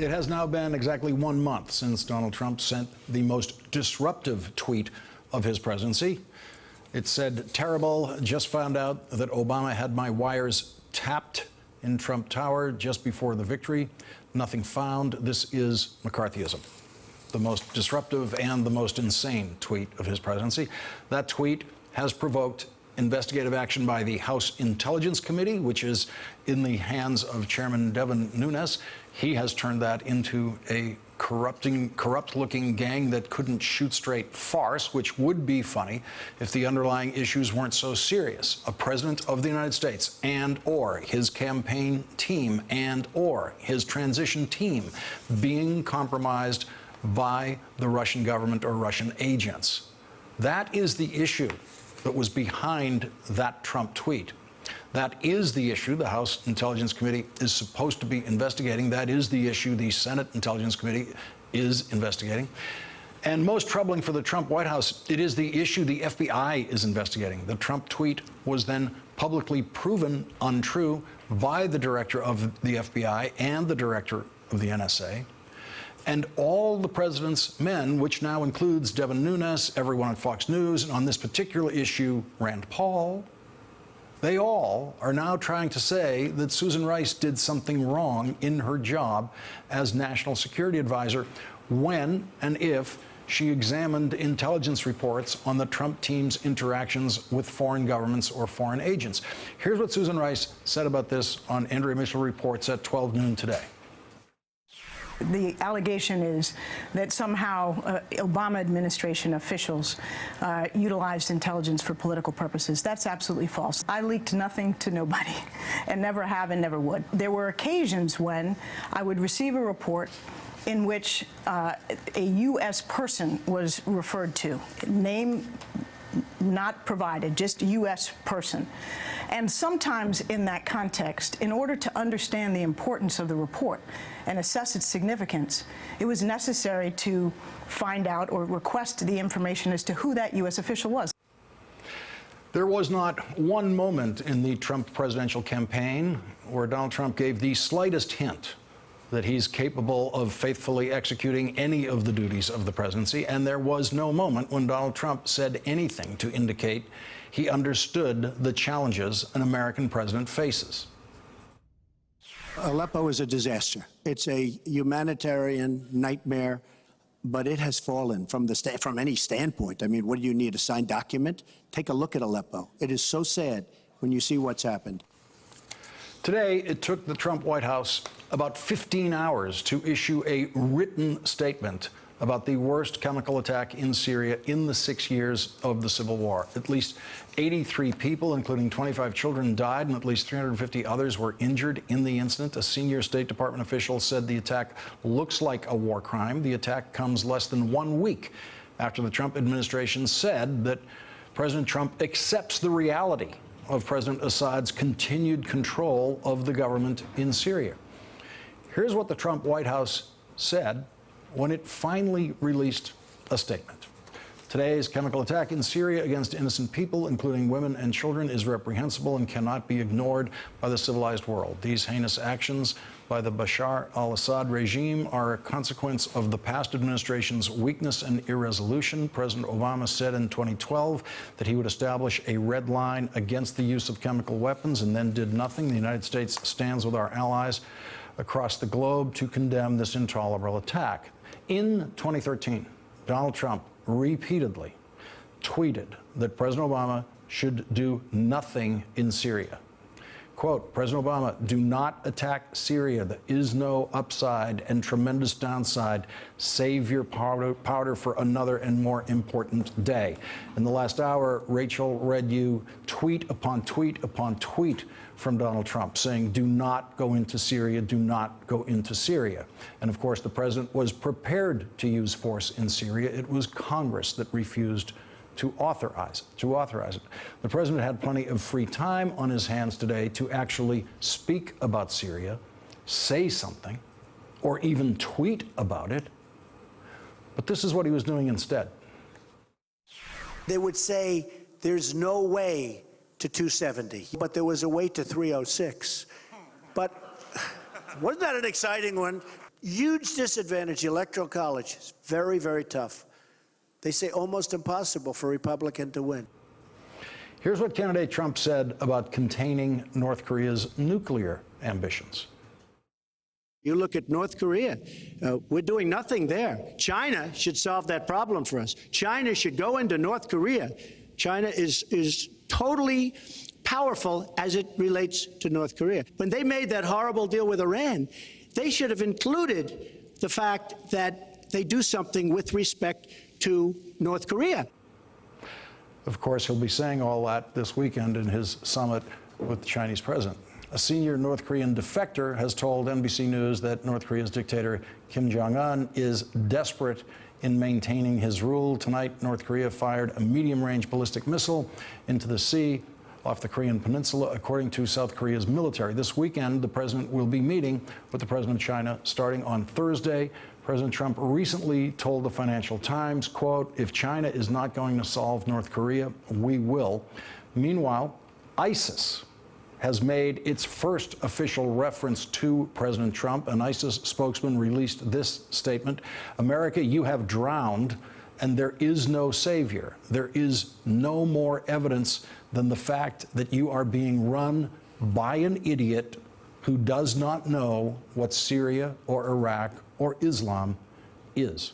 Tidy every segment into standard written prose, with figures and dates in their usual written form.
It has now been exactly 1 month since Donald Trump sent the most disruptive tweet of his presidency. It said, "Terrible, just found out that Obama had my wires tapped in Trump Tower just before the victory. Nothing found. This is McCarthyism." The most disruptive and the most insane tweet of his presidency. That tweet has provoked investigative action by the House Intelligence Committee, which is in the hands of Chairman Devin Nunes. He has turned that into a corrupt-looking gang that couldn't shoot straight farce, which would be funny if the underlying issues weren't so serious. A president of the United States and/or his campaign team and/or his transition team being compromised by the Russian government or Russian agents. That is the issue that was behind that Trump tweet. That is the issue the House Intelligence Committee is supposed to be investigating. That is the issue the Senate Intelligence Committee is investigating. And most troubling for the Trump White House, it is the issue the FBI is investigating. The Trump tweet was then publicly proven untrue by the director of the FBI and the director of the NSA. And all the president's men, which now includes Devin Nunes, everyone at Fox News, and on this particular issue, Rand Paul, they all are now trying to say that Susan Rice did something wrong in her job as National Security Advisor when and if she examined intelligence reports on the Trump team's interactions with foreign governments or foreign agents. Here's what Susan Rice said about this on Andrea Mitchell Reports at 12 noon today. The allegation is that somehow Obama administration officials utilized intelligence for political purposes. That's absolutely false. I leaked nothing to nobody and never have and never would. There were occasions when I would receive a report in which a U.S. person was referred to, name not provided, just U.S. person. And sometimes in that context, in order to understand the importance of the report and assess its significance, it was necessary to find out or request the information as to who that U.S. official was. There was not one moment in the Trump presidential campaign where Donald Trump gave the slightest hint that he's capable of faithfully executing any of the duties of the presidency, and there was no moment when Donald Trump said anything to indicate he understood the challenges an American president faces. Aleppo is a disaster. It's a humanitarian nightmare, but it has fallen from any standpoint. I mean, what do you need, a signed document? Take a look at Aleppo. It is so sad when you see what's happened. Today, it took the Trump White House about 15 hours to issue a written statement about the worst chemical attack in Syria in the 6 years of the civil war. At least 83 people, including 25 children, died, and at least 350 others were injured in the incident. A senior State Department official said the attack looks like a war crime. The attack comes less than 1 week after the Trump administration said that President Trump accepts the reality of President Assad's continued control of the government in Syria. Here's what the Trump White House said when it finally released a statement. Today's chemical attack in Syria against innocent people, including women and children, is reprehensible and cannot be ignored by the civilized world. These heinous actions by the Bashar al-Assad regime are a consequence of the past administration's weakness and irresolution. President Obama said in 2012 that he would establish a red line against the use of chemical weapons and then did nothing. The United States stands with our allies across the globe to condemn this intolerable attack. In 2013, Donald Trump repeatedly tweeted that President Obama should do nothing in Syria. Quote, "President Obama, do not attack Syria. There is no upside and tremendous downside. Save your powder for another and more important day." In the last hour, Rachel read you tweet upon tweet upon tweet from Donald Trump saying, "Do not go into Syria, do not go into Syria." And of course, the president was prepared to use force in Syria. It was Congress that refused to authorize it. The president had plenty of free time on his hands today to actually speak about Syria, say something, or even tweet about it. But this is what he was doing instead. They would say there's no way to 270, but there was a way to 306. But wasn't that an exciting one? Huge disadvantage. The Electoral College is very, very tough. They say almost impossible for a Republican to win. Here's what candidate Trump said about containing North Korea's nuclear ambitions. You look at North Korea, we're doing nothing there. China should solve that problem for us. China should go into North Korea. China is totally powerful as it relates to North Korea. When they made that horrible deal with Iran, they should have included the fact that they do something with respect to North Korea. Of course, he'll be saying all that this weekend in his summit with the Chinese president. A senior North Korean defector has told NBC News that North Korea's dictator Kim Jong-un is desperate in maintaining his rule. Tonight, North Korea fired a medium-range ballistic missile into the sea off the Korean peninsula, according to South Korea's military. This weekend, the president will be meeting with the president of China starting on Thursday. President Trump recently told the Financial Times, quote, "If China is not going to solve North Korea, we will." Meanwhile, ISIS has made its first official reference to President Trump. An ISIS spokesman released this statement: "America, you have drowned, and there is no savior. There is no more evidence than the fact that you are being run by an idiot who does not know what Syria or Iraq or Islam is."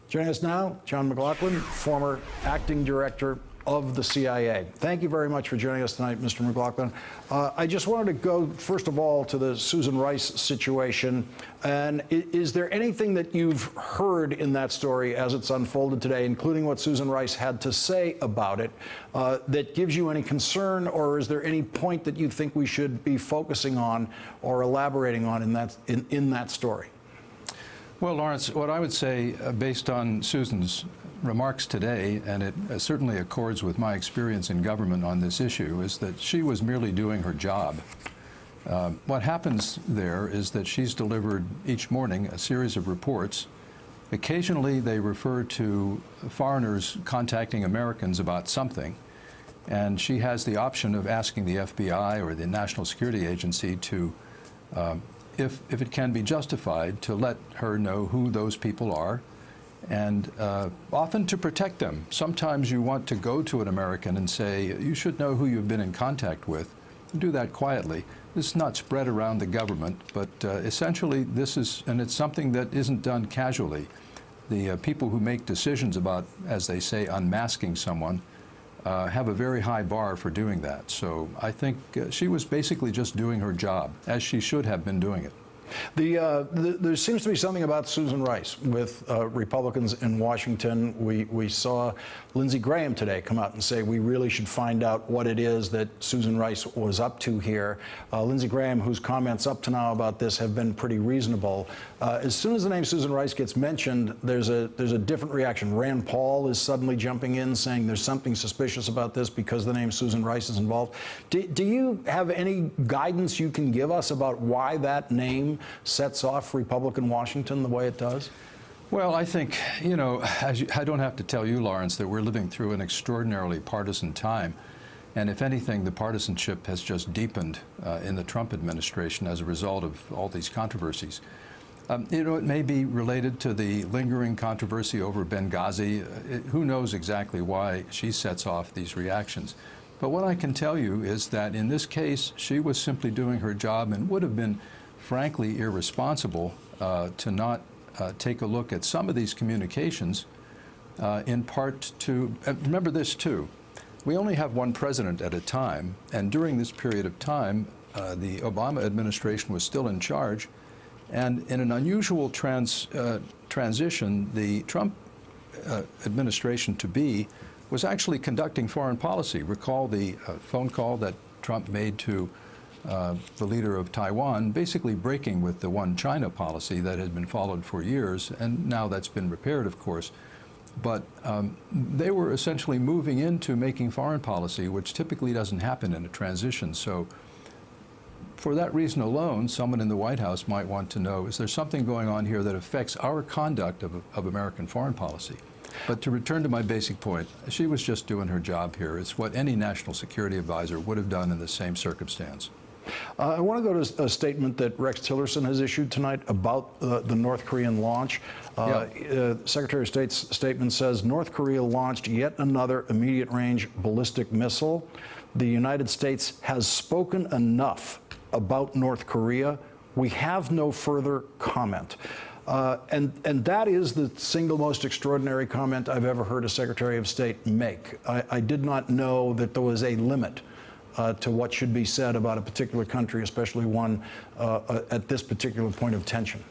Joining us now, John McLaughlin, former acting director of the CIA. Thank you very much for joining us tonight, Mr. McLaughlin. I just wanted to go, first of all, to the Susan Rice situation. And is there anything that you've heard in that story as it's unfolded today, including what Susan Rice had to say about it, that gives you any concern, or is there any point that you think we should be focusing on or elaborating on in that story? Well, Lawrence, what I would say, based on Susan's remarks today, and it certainly accords with my experience in government on this issue, is that she was merely doing her job. What happens there is that she's delivered each morning a series of reports. Occasionally, they refer to foreigners contacting Americans about something, and she has the option of asking the FBI or the National Security Agency to, if it can be justified, to let her know who those people are, and often to protect them. Sometimes you want to go to an American and say, you should know who you've been in contact with. Do that quietly. This is not spread around the government, but essentially this is, and it's something that isn't done casually. The people who make decisions about, as they say, unmasking someone have a very high bar for doing that. So I think she was basically just doing her job, as she should have been doing it. There seems to be something about Susan Rice with Republicans in Washington. We saw Lindsey Graham today come out and say we really should find out what it is that Susan Rice was up to here. Lindsey Graham, whose comments up to now about this have been pretty reasonable. As soon as the name Susan Rice gets mentioned, there's a different reaction. Rand Paul is suddenly jumping in, saying there's something suspicious about this because the name Susan Rice is involved. Do you have any guidance you can give us about why that name sets off Republican Washington the way it does? Well, I think, you know, I don't have to tell you, Lawrence, that we're living through an extraordinarily partisan time. And if anything, the partisanship has just deepened in the Trump administration as a result of all these controversies. You know, it may be related to the lingering controversy over Benghazi. Who knows exactly why she sets off these reactions. But what I can tell you is that in this case, she was simply doing her job and would have been frankly irresponsible to not take a look at some of these communications, in part to, remember this too, we only have one president at a time, and during this period of time, the Obama administration was still in charge, and in an unusual transition, the Trump administration-to-be was actually conducting foreign policy. Recall the phone call that Trump made to the leader of Taiwan, basically breaking with the one China policy that had been followed for years, and now that's been repaired, of course. But they were essentially moving into making foreign policy, which typically doesn't happen in a transition. So for that reason alone, someone in the White House might want to know, is there something going on here that affects our conduct of American foreign policy? But to return to my basic point, she was just doing her job here. It's what any national security advisor would have done in the same circumstance. I want to go to a statement that Rex Tillerson has issued tonight about the North Korean launch. Secretary of State's statement says North Korea launched yet another immediate-range ballistic missile. The United States has spoken enough about North Korea. We have no further comment. And that is the single most extraordinary comment I've ever heard a Secretary of State make. I did not know that there was a limit to what should be said about a particular country, especially one at this particular point of tension.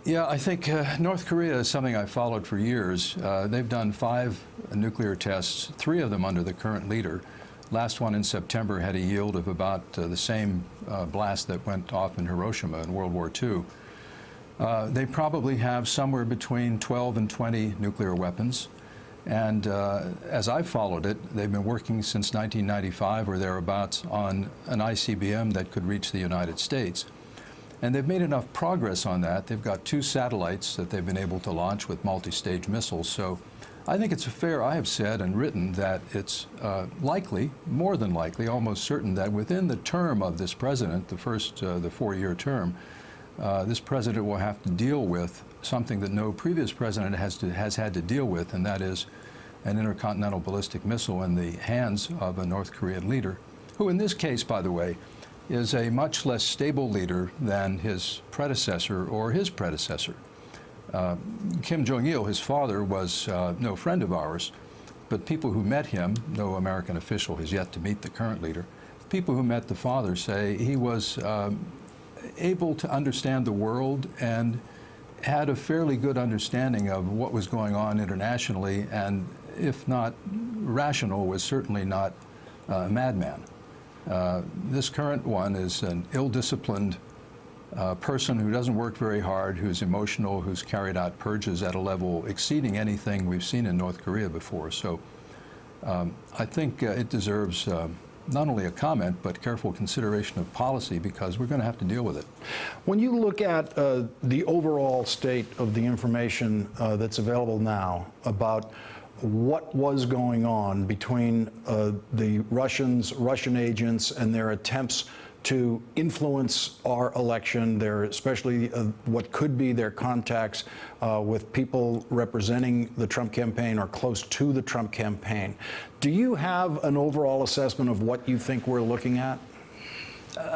Yeah, I think North Korea is something I've followed for years. They've done 5 nuclear tests, 3 of them under the current leader. Last one in September had a yield of about the same blast that went off in Hiroshima in World War II. They probably have somewhere between 12 and 20 nuclear weapons. And as I've followed it, they've been working since 1995 or thereabouts on an ICBM that could reach the United States. And they've made enough progress on that. They've got 2 satellites that they've been able to launch with multi-stage missiles. So I think it's fair, I have said and written, that it's likely, more than likely, almost certain that within the term of this president, the 4-year term, this president will have to deal with something that no previous president has had to deal with, and that is an intercontinental ballistic missile in the hands of a North Korean leader, who in this case, by the way, is a much less stable leader than his predecessor or his predecessor. Kim Jong-il, his father, was no friend of ours, but people who met him, no American official has yet to meet the current leader, people who met the father say he was able to understand the world and had a fairly good understanding of what was going on internationally, and if not rational, was certainly not a madman. This current one is an ill-disciplined person who doesn't work very hard, who's emotional, who's carried out purges at a level exceeding anything we've seen in North Korea before. So I think it deserves not only a comment, but careful consideration of policy, because we're going to have to deal with it. When you look at the overall state of the information that's available now about what was going on between the Russian agents and their attempts to influence our election, especially what could be their contacts with people representing the Trump campaign or close to the Trump campaign, do you have an overall assessment of what you think we're looking at?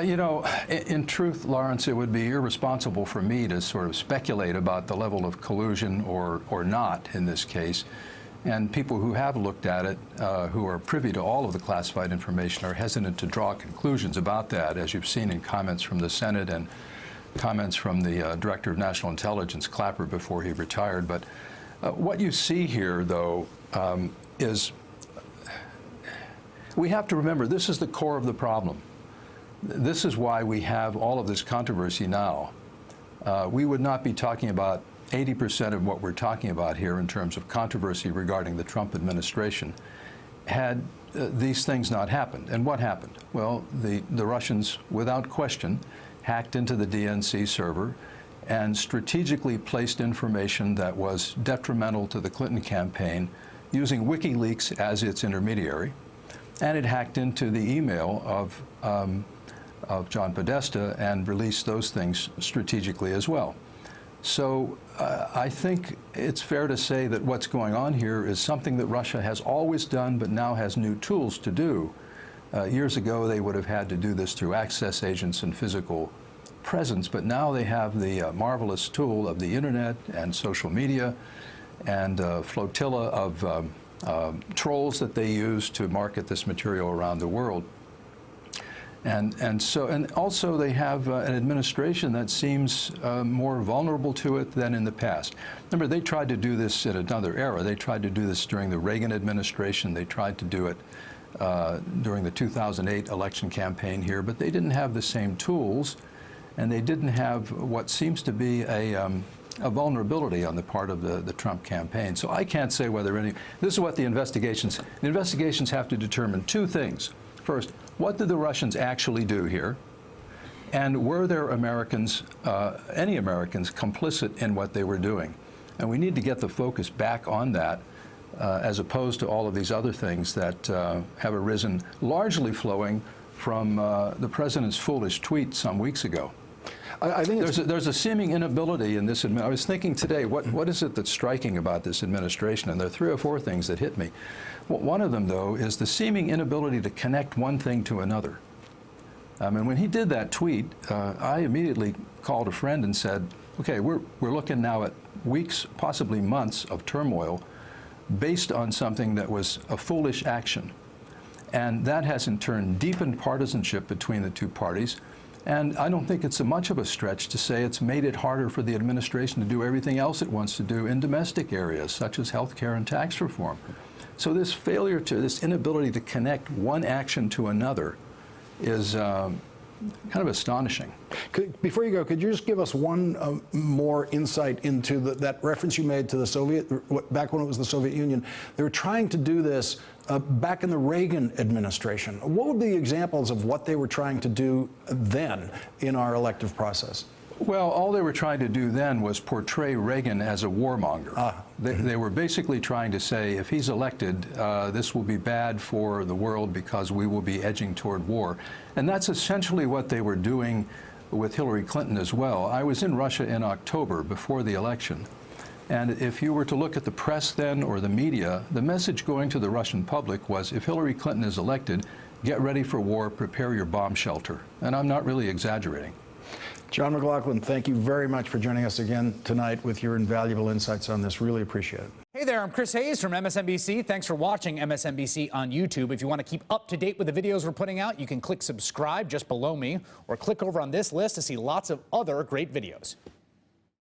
You know, in truth, Lawrence, it would be irresponsible for me to sort of speculate about the level of collusion or not in this case. And people who have looked at it, who are privy to all of the classified information, are hesitant to draw conclusions about that, as you've seen in comments from the Senate and comments from the Director of National Intelligence, Clapper, before he retired. But what you see here, though, is we have to remember this is the core of the problem. This is why we have all of this controversy now. We would not be talking about 80% of what we're talking about here in terms of controversy regarding the Trump administration had these things not happened. And what happened? Well, the Russians, without question, hacked into the DNC server and strategically placed information that was detrimental to the Clinton campaign using WikiLeaks as its intermediary. And it hacked into the email of John Podesta and released those things strategically as well. So I think it's fair to say that what's going on here is something that Russia has always done but now has new tools to do. Years ago, they would have had to do this through access agents and physical presence, but now they have the marvelous tool of the internet and social media and a flotilla of trolls that they use to market this material around the world. And also they have an administration that seems more vulnerable to it than in the past. Remember, they tried to do this in another era. They tried to do this during the Reagan administration. They tried to do it during the 2008 election campaign here, but they didn't have the same tools, and they didn't have what seems to be a vulnerability on the part of the Trump campaign. So I can't say whether this is what the investigations have to determine 2 things. First, what did the Russians actually do here? And were there Americans, any Americans, complicit in what they were doing? And we need to get the focus back on that, as opposed to all of these other things that have arisen, largely flowing from the president's foolish tweet some weeks ago. I think there's a seeming inability in this. I was thinking today, what is it that's striking about this administration? And there are 3 or 4 things that hit me. One of them, though, is the seeming inability to connect one thing to another. And when he did that tweet, I immediately called a friend and said, okay, we're looking now at weeks, possibly months of turmoil based on something that was a foolish action. And that has in turn deepened partisanship between the 2 parties. And I don't think it's much of a stretch to say it's made it harder for the administration to do everything else it wants to do in domestic areas, such as health care and tax reform. So this failure this inability to connect one action to another is kind of astonishing. Before you go, could you just give us one more insight into that reference you made to the back when it was the Soviet Union? They were trying to do this back in the Reagan administration. What would be the examples of what they were trying to do then in our elective process? Well, all they were trying to do then was portray Reagan as a warmonger. They were basically trying to say, if he's elected, this will be bad for the world because we will be edging toward war. And that's essentially what they were doing with Hillary Clinton as well. I was in Russia in October before the election. And if you were to look at the press then or the media, the message going to the Russian public was, if Hillary Clinton is elected, get ready for war, prepare your bomb shelter. And I'm not really exaggerating. John McLaughlin, thank you very much for joining us again tonight with your invaluable insights on this. Really appreciate it. Hey there, I'm Chris Hayes from MSNBC. Thanks for watching MSNBC on YouTube. If you want to keep up to date with the videos we're putting out, you can click subscribe just below me or click over on this list to see lots of other great videos.